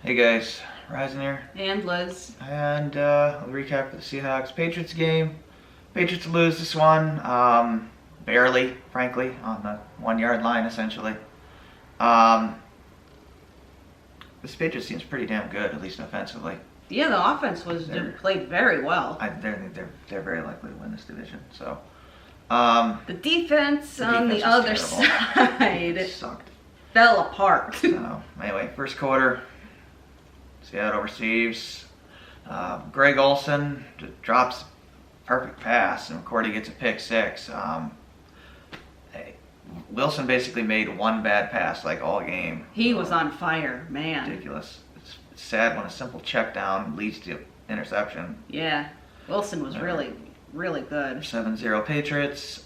Hey guys, Ryzen here. And Liz. And I'll recap for the Seahawks Patriots game. Patriots lose this one, barely, frankly, on the 1 yard line essentially. This Patriots team's pretty damn good, at least offensively. Yeah, the offense played very well. They're very likely to win this division. So the defense on the other side sucked. Fell apart. So anyway, first quarter, Seattle receives. Greg Olsen drops a perfect pass, and McCourty gets a pick six. Wilson basically made one bad pass like all game. He was on fire, man. Ridiculous. It's sad when a simple check down leads to interception. Yeah, Wilson was really good. 7-0 Patriots.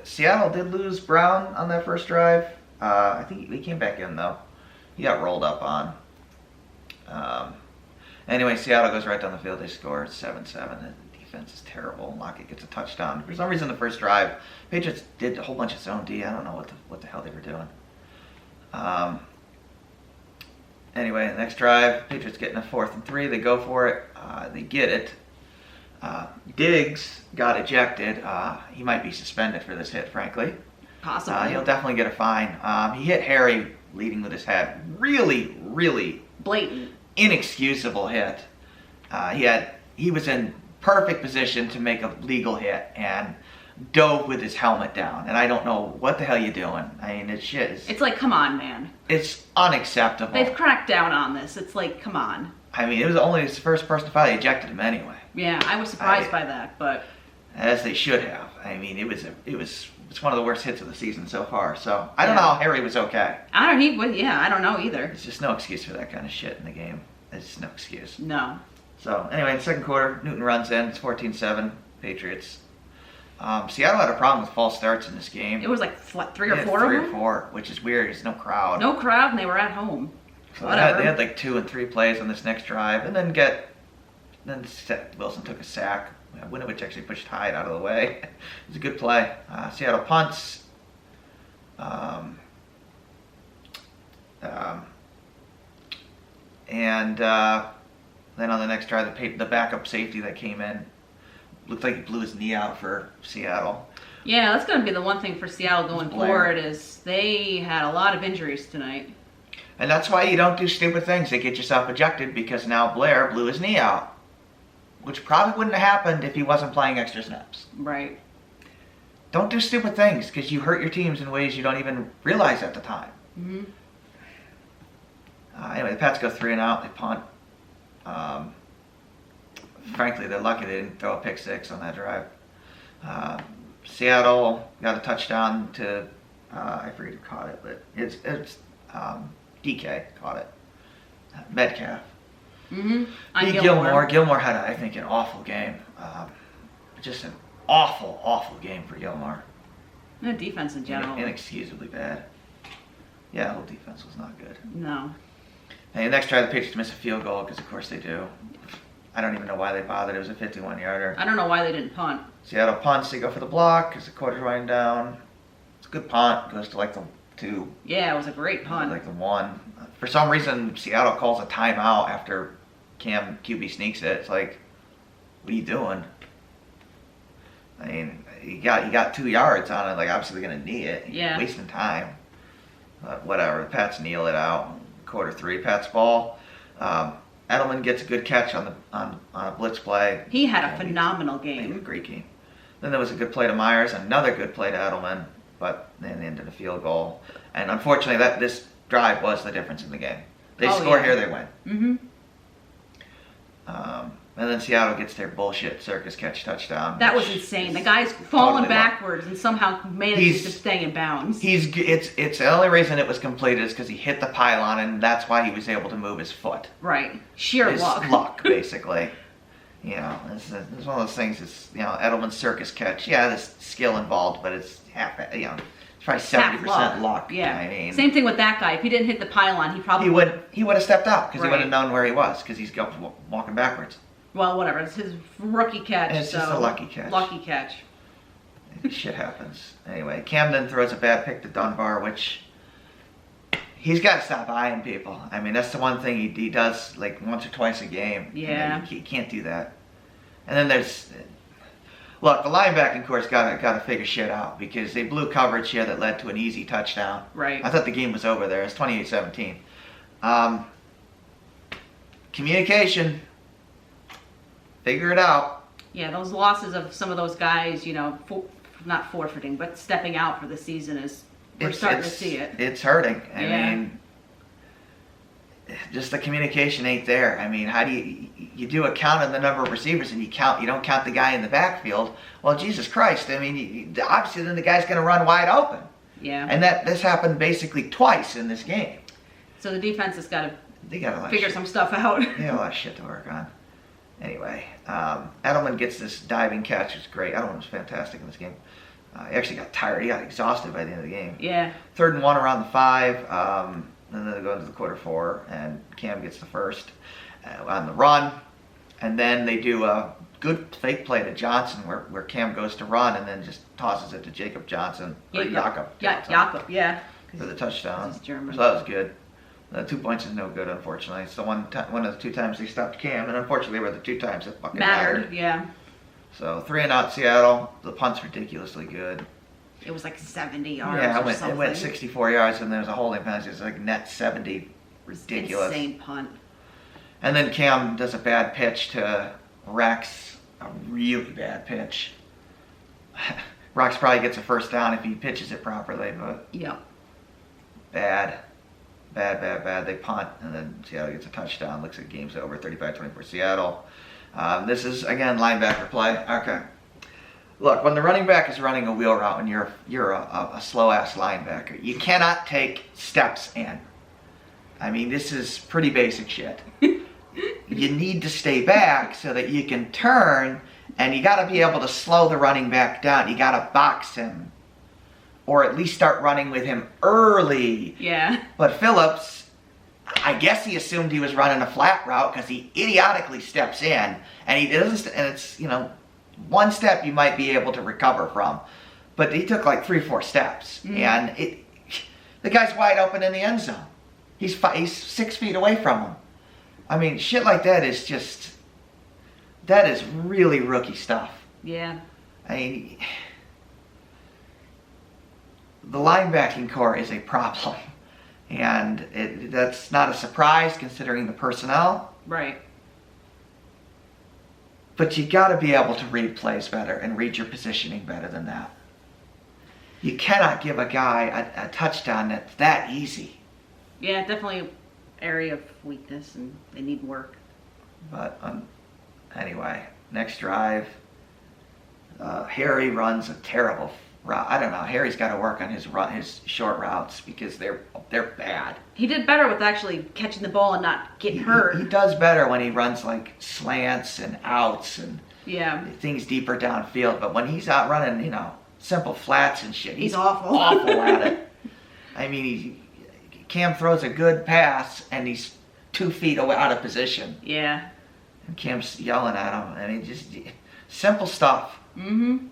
Seattle did lose Brown on that first drive. I think he came back in though. He got rolled up on. Anyway, Seattle goes right down the field. They score 7-7. The defense is terrible. Lockett gets a touchdown. For some reason, the first drive, Patriots did a whole bunch of zone D. I don't know what the hell they were doing. Anyway, the next drive, Patriots getting a 4th and 3. They go for it. They get it. Diggs got ejected. He might be suspended for this hit, frankly. Possibly. He'll definitely get a fine. He hit Harry leading with his head. Really blatant, inexcusable hit. He was in perfect position to make a legal hit and dove with his helmet down. And I don't know what the hell you're doing. I mean, it's like, come on, man. It's unacceptable. They've cracked down on this. It's like, come on. I mean, it was only his first person to file. They ejected him anyway. Yeah, I was surprised by that, but as they should have. I mean, it's one of the worst hits of the season so far. So I don't know how Harry was okay. I don't know either. There's just no excuse for that kind of shit in the game. There's just no excuse. No. So anyway, in the second quarter, Newton runs in. It's 14-7 Patriots. Seattle had a problem with false starts in this game. It was like what, 3 or 4 3 of or them? 4, which is weird. There's no crowd. No crowd, and they were at home. So they had like 2 and 3 plays on this next drive, and then Wilson took a sack. Winovich actually pushed Hyde out of the way. It was a good play. Seattle punts. And then on the next drive, the backup safety that came in looked like he blew his knee out for Seattle. Yeah, that's going to be the one thing for Seattle going forward is they had a lot of injuries tonight. And that's why you don't do stupid things that get yourself ejected, because now Blair blew his knee out, which probably wouldn't have happened if he wasn't playing extra snaps. Right. Don't do stupid things, because you hurt your teams in ways you don't even realize at the time. Mm-hmm. Anyway, the Pats go 3 and out. They punt. Frankly, they're lucky they didn't throw a pick six on that drive. Seattle got a touchdown to, I forget who caught it, but it's DK caught it. Metcalf. Mm-hmm. Gilmore had, I think, an awful game. Just an awful game for Gilmore. The defense in general. Inexcusably bad. Yeah, the whole defense was not good. No. Hey, the next drive, the Patriots miss a field goal, because of course they do. I don't even know why they bothered. It was a 51-yarder. I don't know why they didn't punt. Seattle punts. They go for the block because the quarter's running down. It's a good punt. Goes to like the 2. Yeah, it was a great punt. Like the 1. For some reason, Seattle calls a timeout after Cam QB sneaks it. It's like, what are you doing? I mean, you got 2 yards on it. Like, obviously they're gonna knee it. Yeah. Wasting time. But whatever. The Pats kneel it out. Quarter 3, Pats ball. Edelman gets a good catch on a blitz play. He had a phenomenal He had a game. great game. Then there was a good play to Myers, another good play to Edelman, but then ended a field goal. And unfortunately, this drive was the difference in the game. They score here, they win. Mm-hmm. And then Seattle gets their bullshit circus catch touchdown. That was insane. The guy's falling backwards and somehow managed to stay in bounds. It's the only reason it was completed is because he hit the pylon, and that's why he was able to move his foot. Right. Sheer luck. Luck, basically. You know, it's one of those things. It's, Edelman's circus catch. Yeah, there's skill involved, but it's half. It's probably 70% luck. Yeah. I mean, same thing with that guy. If he didn't hit the pylon, he probably he would have stepped out because he would have known where he was because he's walking backwards. Well, whatever. It's his rookie catch. It's just a lucky catch. Lucky catch. Shit happens. Anyway, Camden throws a bad pick to Dunbar, which He's got to stop eyeing people. I mean, that's the one thing he does like once or twice a game. Yeah. You can't do that. And then there's, look, the linebacking core's got to figure shit out because they blew coverage here that led to an easy touchdown. Right. I thought the game was over there. It's 28-17. Communication. Figure it out. Yeah, those losses of some of those guys, you know, not forfeiting, but stepping out for the season is. We're starting to see it. It's hurting. I mean, just the communication ain't there. I mean, how do you do a count of the number of receivers and you don't count the guy in the backfield? Well, Jesus Christ! I mean, obviously then the guy's going to run wide open. Yeah. And this happened basically twice in this game. So the defense has got to figure some stuff out. They got a lot of shit to work on. Anyway, Edelman gets this diving catch. It's great. Edelman was fantastic in this game. He actually got tired. He got exhausted by the end of the game. Yeah. 3rd and 1 around the 5. And then they go into the quarter 4, and Cam gets the first on the run. And then they do a good fake play to Johnson where Cam goes to run and then just tosses it to Jacob Johnson. Or Jakob Johnson. Jakob, yeah. For the touchdown. He's German. So that was good. 2 points is no good, unfortunately. It's the one of the 2 times they stopped Cam, and unfortunately they were the 2 times that fucking mattered. Yeah. So 3 and out Seattle. The punt's ridiculously good. It was like 70 yards. Yeah, or something. it went 64 yards, and there was a holding penalty. It was like net 70. Ridiculous. Insane punt. And then Cam does a bad pitch to Rex. A really bad pitch. Rex probably gets a first down if he pitches it properly, but yeah. Bad. They punt, and then Seattle gets a touchdown. Looks like game's over. 35-24 Seattle. This is, again, linebacker play. Okay. Look, when the running back is running a wheel route and you're a slow-ass linebacker, you cannot take steps in. I mean, this is pretty basic shit. You need to stay back so that you can turn, and you got to be able to slow the running back down. You got to box him. Or at least start running with him early. Yeah. But Phillips, I guess he assumed he was running a flat route because he idiotically steps in, and he doesn't. And it's, one step you might be able to recover from, but he took like 3-4 steps, and the guy's wide open in the end zone. He's 6 feet away from him. I mean, shit like that is really rookie stuff. Yeah. I mean, the linebacking core is a problem, and that's not a surprise considering the personnel. Right. But you got to be able to read plays better and read your positioning better than that. You cannot give a guy a touchdown that's that easy. Yeah, definitely an area of weakness, and they need work. But anyway, next drive, Harry runs a terrible route. I don't know. Harry's got to work on his short routes because they're bad. He did better with actually catching the ball and not getting hurt. He does better when he runs like slants and outs and things deeper downfield. But when he's out running, simple flats and shit, he's awful. Awful at it. I mean, Cam throws a good pass and he's 2 feet away out of position. Yeah. And Cam's yelling at him. I mean, just simple stuff. Mm-hmm.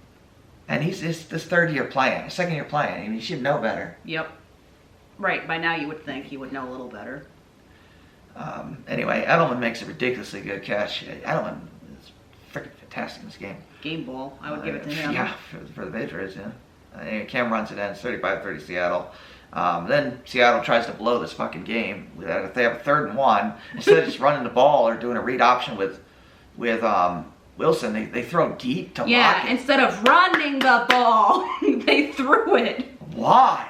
And he's this 3rd year playing, 2nd year playing. I mean, he should know better. Yep. Right. By now you would think he would know a little better. Anyway, Edelman makes a ridiculously good catch. Edelman is freaking fantastic in this game. Game ball. I would give it to him. Yeah, for the Patriots, yeah. Anyway, Cam runs it in. It's 35-30 Seattle. Then Seattle tries to blow this fucking game. If they have a 3rd and 1, instead of just running the ball or doing a read option with Wilson, they throw deep to Lockett. Instead of running the ball, they threw it. Why?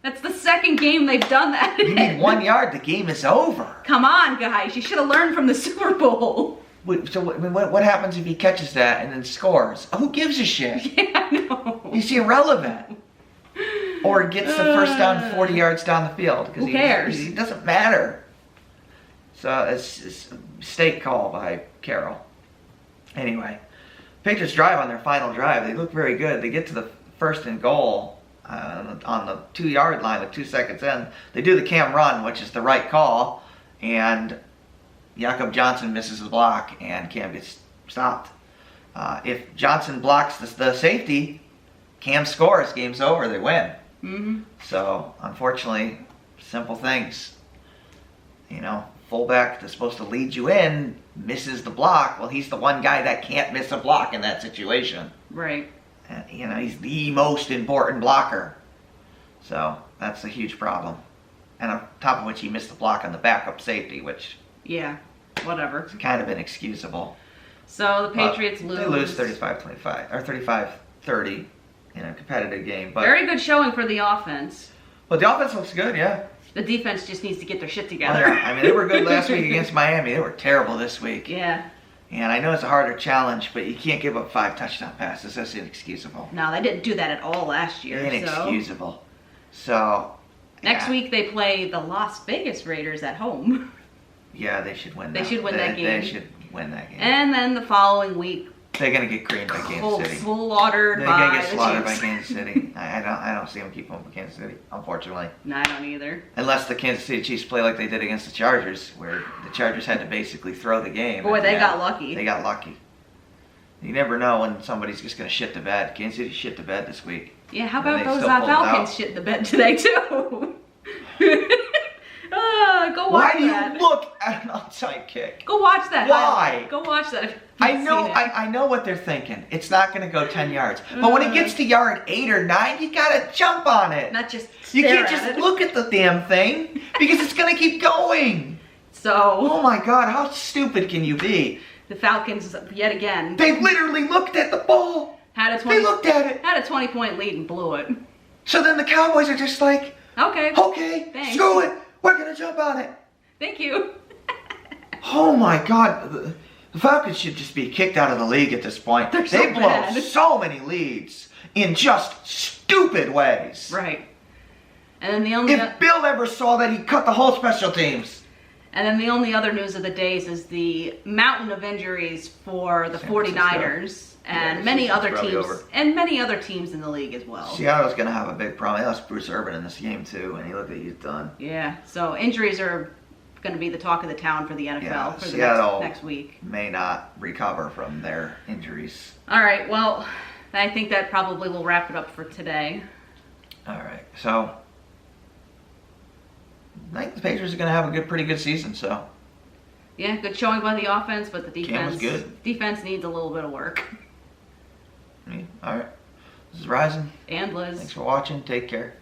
That's the 2nd game they've done that. You need 1 yard, the game is over. Come on, guys. You should have learned from the Super Bowl. So what happens if he catches that and then scores? Who gives a shit? Yeah, I know. He's irrelevant. Or gets the first down 40 yards down the field. Who cares? He doesn't matter. So it's a mistake call by Carroll. Anyway, Patriots drive on their final drive. They look very good. They get to the 1st and goal on the 2 yard line with 2 seconds in. They do the Cam run, which is the right call, and Jakob Johnson misses his block, and Cam gets stopped. If Johnson blocks the safety, Cam scores. Game's over. They win. Mm-hmm. So, unfortunately, Simple things. You know, fullback that's supposed to lead you in misses the block. Well, he's the one guy that can't miss a block in that situation. Right. And, you know, he's the most important blocker. So that's a huge problem. And on top of which, he missed the block on the backup safety, which Yeah, whatever. is kind of inexcusable. So the Patriots lose. They lose 35-25 or 35-30 in a competitive game. But Very good showing for the offense. But the offense looks good, yeah. The defense just needs to get their shit Well, together. I mean, they were good last week against Miami. They were terrible this week. Yeah. And I know it's a harder challenge, but you can't give up 5 touchdown passes. That's inexcusable. No, they didn't do that at all last year. Inexcusable. So Next yeah. week they play the Las Vegas Raiders at home. Yeah, they should win that. They should win that game. They should win that game. And then the following week, They're going to get creamed by Kansas City. slaughtered They're by going to get the slaughtered by Chiefs. Kansas City. I don't see them keep up with Kansas City, unfortunately. No, I don't either. Unless the Kansas City Chiefs play like they did against the Chargers, where the Chargers had to basically throw the game. Boy, at the they end. got lucky. They got lucky. You never know when somebody's just going to shit the bed. Kansas City shit the bed this week. Yeah, how And about they those still pulled it Falcons out. shit in the bed today, too? Go Why watch do you that. look at an onside kick? Go watch that. Why? Go watch that. if you I haven't know, seen it. I know what they're thinking. It's not going to go 10 yards. But when it gets to yard 8 or 9, you got to jump on it. Not just You stare can't at just it. look at the damn thing because it's going to keep going. So, Oh my God, how stupid can you be? the Falcons, yet again, They literally looked at the ball. had a They 20 looked at it. had a 20-point lead and blew it. So then the Cowboys are just like, Okay. okay, Thanks. screw it. We're going to jump on it. Thank you. Oh my God. The Falcons should just be kicked out of the league at this point. They're so They blow bad. so many leads in just stupid ways. Right. And then the only If Bill ever saw that, he'd cut the whole special teams. other news of the days is the mountain of injuries for the San 49ers and Yeah, many season's other probably teams over. and many other teams in the league as well. Seattle's going to have a big problem. They lost Bruce Urban in this game, too, and he looked at he's done. Yeah. So injuries are going to be the talk of the town for the NFL Yeah, for the Seattle next week. may not recover from their injuries. All right. Well, I think that probably will wrap it up for today. All right, so I think the Patriots are going to have a pretty good season. So Yeah, good showing by the offense, but the Cam was defense good. defense needs a little bit of work. all right, this is Ryzen. And Liz. Thanks for watching. Take care.